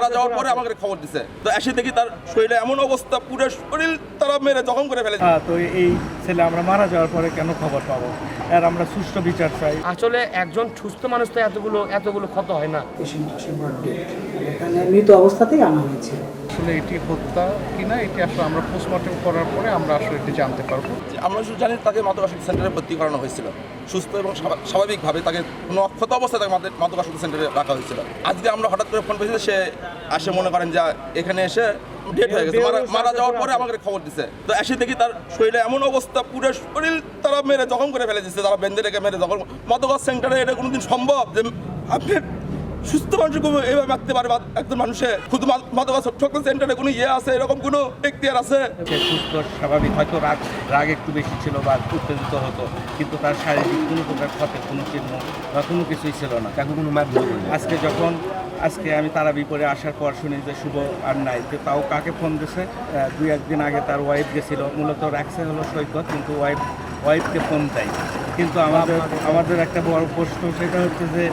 মারা যাওয়ার পরে আমাকে খবর দিছে। তো এসে দেখি তার শরীরে এমন অবস্থা, পুরো শরীর তারা মেরে জখম করে ফেলেছে। তো এই ছেলে আমরা মারা যাওয়ার পরে কেন খবর পাবো? আর আমরা সুষ্ঠু বিচার চাই। আসলে একজন সুস্থ মানুষ তো এতগুলো ক্ষত হয় না। এখানে মৃত অবস্থাতেই আনা হয়েছে। আসলে এটি হত্যা কিনা এটি আসলে আমরা পোস্টমর্টম করার পরে আমরা আসলে এটি জানতে পারবো। আমরা শুধু জানি তাকে মাদকাসক্তি সেন্টারে ভর্তি করানো হয়েছিল, সুস্থ এবং স্বাভাবিকভাবে তাকে কোনো অক্ষত অবস্থায় তাকে মাদকাসক্তি সেন্টারে রাখা হয়েছিল। আজকে আমরা হঠাৎ করে ফোন পেয়েছি, সে আসে মনে করেন যে এখানে এসে ডেট হয়ে গেছে, মারা যাওয়ার পরে আমাকে খবর দিছে। তো এসে দেখি তার শরীরে এমন অবস্থা, পুরো শরীর তারা মেরে জখম করে ফেলে দিচ্ছে, তারা বেঁধে রেখে মেরে জখম। মাদকাস সেন্টারে এটা কোনোদিন সম্ভব যে আপনি সুস্থ মানুষকে এইভাবে মারতে পারে? একজন মানুষের শুধু মাদকাসক্তি সেন্টারে কোনো আছে, এরকম কোনো এখতিয়ার আছে? সুস্থ স্বাভাবিক, হয়তো রাগ একটু বেশি ছিল বা উত্তেজিত হতো, কিন্তু তার শারীরিক কোনো প্রকার ক্ষতের কোনো চিহ্ন বা কোনো কিছুই ছিল না। তাকে কোনো মাধ্যম আজকে আমি তারাবি করে আসার পর শুনি যে শুভ আর নাই, যে তাও কাকে ফোন দিয়েছে? 2-1 দিন আগে তার ওয়াইফ গেছিল, মূলত রাখছে হলো সৈকত, কিন্তু ওয়াইফকে ফোন দেয়। কিন্তু আমাদের একটা বড় প্রশ্ন, সেটা হচ্ছে যে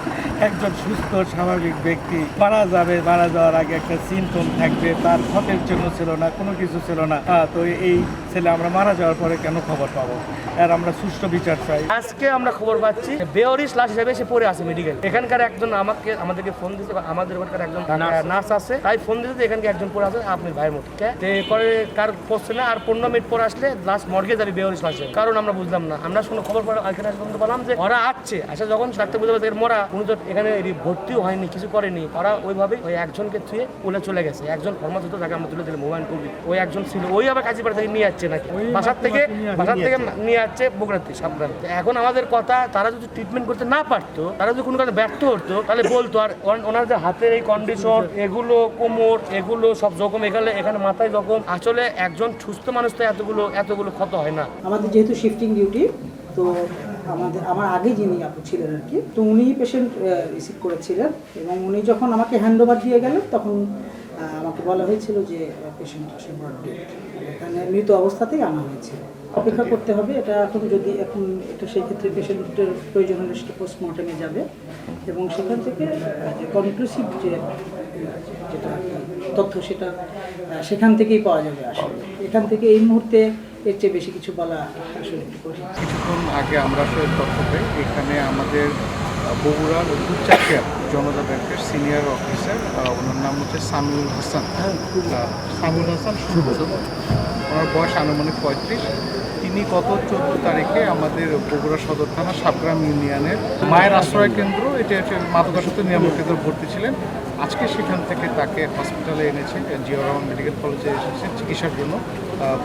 একজন সুস্থ স্বাভাবিক ব্যক্তি মারা যাওয়ার আগে একটা সিমটম থাকবে, তার ক্ষতের জন্য ছিল না, কোনো কিছু ছিল না। তো এই ছেলে আমরা মারা যাওয়ার পরে কেন খবর পাবো? আর আমরা সুষ্ঠু বিচার চাই। আজকে আমরা খবর পাচ্ছি বেওরিশ লাশ হিসেবে সে পড়ে আছে মেডিকেল। এখানকার একজন আমাদেরকে ফোন দিয়েছে, আমাদের ওখানকার একজন নার্স আছে, তাই ফোন দিয়েছে এখানকার একজন পড়ে আছে আপনার ভাইয়ের মতো। পরে কার পড়ছে না, আর 15 মিনিট পরে আসলে লাশ মর্গে যাবে বেওরিশ লাশে। কারণ আমরা বুঝলাম না, আমরা শুনে খবর পরে এখানে শুনতে পেলাম যে ওরা আসছে, যখন ডাক্তার বুঝতে পারছে মরা, উনি তো এখানে ভর্তিও হয়নি, কিছু করেনি। ওরা ওইভাবে ওই একজনকে থুয়ে উলে চলে গেছে। একজন কর্মরত তাকে আমরা তুলে দিলাম মোবাইল কবি, ওই একজন ছিল, ওই আবার কাজীপাড়া থেকে নিয়ে যাচ্ছে নাকি, বাসার থেকে নিয়ে যাচ্ছে বগুড়াতে সাবধান। এখন আমাদের কথা, তারা যদি ট্রিটমেন্ট করতে না পারতো, তারা যদি কোনো কাজে ব্যর্থ হতো, তাহলে বলতো। আর ওনার যে হাতের এই কন্ডিশন, এগুলো কোমর, এগুলো সব জখম, এখানে মাথায় জখম। আসলে একজন সুস্থ মানুষ তো এতগুলো ক্ষত হয় না। আমাদের যেহেতু শিফটিং ডিউটি, তো আমার আগে যিনি আপু ছিলেন আর কি, তো উনি পেশেন্ট রিসিভ করেছিলেন, এবং উনি যখন আমাকে হ্যান্ড ওভার দিয়ে গেলেন, তখন আমাকে বলা হয়েছিল যে পেশেন্ট এখানে মৃত অবস্থাতেই আনা হয়েছে, অপেক্ষা করতে হবে। এটা এখন এটা সেই ক্ষেত্রে পেশেন্টের প্রয়োজন হলে সেটা পোস্টমর্টমে যাবে, এবং সেখান থেকে যে কনক্লুসিভ যেটা তথ্য, সেটা সেখান থেকেই পাওয়া যাবে। আসলে এখান থেকে এই মুহূর্তে এর চেয়ে বেশি কিছু বলা আসলে কিছুক্ষণ আগে আমরা আসলে তথ্য পাই, এখানে আমাদের বগুড়ার দুপচাচিয়া জনতা ব্যাংকের সিনিয়র অফিসার, ওনার নাম হচ্ছে সামিউল হাসান শুভ, ওনার বয়স আনুমানিক 35। তিনি গত 14 তারিখে আমাদের বগুড়া সদর থানা সাবগ্রাম ইউনিয়নের মায়ের আশ্রয় কেন্দ্র, এটা হচ্ছে মাদকাসক্তি নিরাময় কেন্দ্র, ভর্তি ছিলেন। আজকে সেখান থেকে তাকে হসপিটালে এনেছে, জিয়াউর রহমান মেডিকেল কলেজে এসেছে চিকিৎসার জন্য।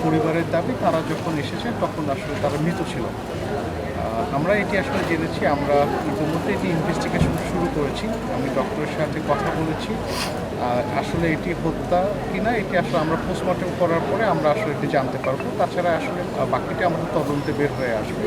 পরিবারের দাবি, তারা যখন এসেছে তখন আসলে তারা মৃত ছিল। আমরা এটি আসলে জেনেছি, আমরা ইতিমধ্যে এটি ইনভেস্টিগেশন শুরু করেছি, আমি ডক্টরের সাথে কথা বলেছি। আসলে এটি হত্যা কিনা এটি আসলে আমরা পোস্টমর্টম করার পরে আমরা আসলে এটি জানতে পারবো। তাছাড়া আসলে বাকিটা আমাদের তদন্তে বের হয়ে আসবে।